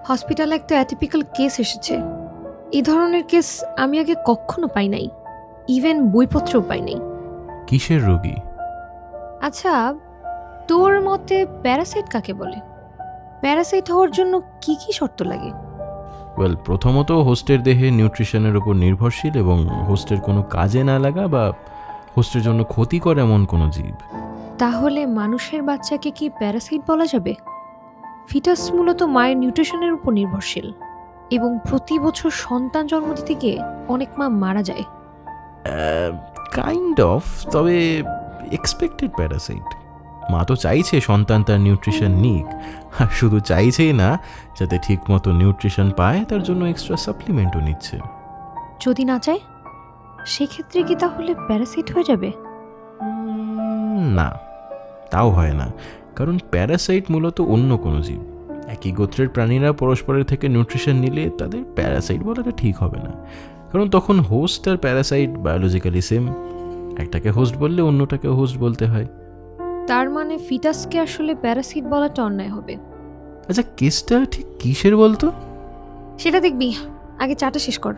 হসপিটালে একটা atypical case এসেছে। এই ধরনের কেস আমি আগে কখনো পাই নাই, ইভেন বইপত্রেও পাই নাই। কিসের রোগী? আচ্ছা, তোর মতে প্যারাসাইট কাকে বলে? প্যারাসাইট হওয়ার জন্য কি কি শর্ত লাগে? প্রথমত হোস্টের দেহে নিউট্রিশনের উপর নির্ভরশীল এবং হোস্টের কোনো কাজে না লাগা বা হোস্টের জন্য ক্ষতিকর এমন কোনো জীব। তাহলে মানুষের বাচ্চাকে কি প্যারাসাইট বলা যাবে? ফিটাস মূলত মায়ের নিউট্রিশনের উপর নির্ভরশীল এবং প্রতি বছর সন্তান জন্ম দিতে গিয়ে অনেক মা মারা যায়। কাইন্ড অফ, তবে এক্সপেক্টেড প্যারাসাইট। মা তো চাইছে সন্তান তার নিউট্রিশন নিক, আর শুধু চাইছেই না, যাতে ঠিকমতো নিউট্রিশন পায় তার জন্য এক্সট্রা সাপ্লিমেন্টও নিচ্ছে। যদি না চায় সেক্ষেত্রে কি তাহলে প্যারাসাইট হয়ে যাবে? না, তাও হয় না, কারণ প্যারাসাইট মূলত অন্য কোনো জীব। একই গোত্রের প্রাণীরা পরস্পরের থেকে নিউট্রিশন নিলে তাদের প্যারাসাইট বলাটা ঠিক হবে না, কারণ তখন হোস্ট আর প্যারাসাইট বায়োলজিক্যালি সেম। একটাকে হোস্ট বললে অন্যটাকে হোস্ট বলতে হয়। তার মানে ফিটাসকে আসলে প্যারাসাইট বলাটা অন্যায় হবে। আচ্ছা, কেসটা ঠিক কিসের বলতো? সেটা দেখবি, আগে চাটা শেষ কর।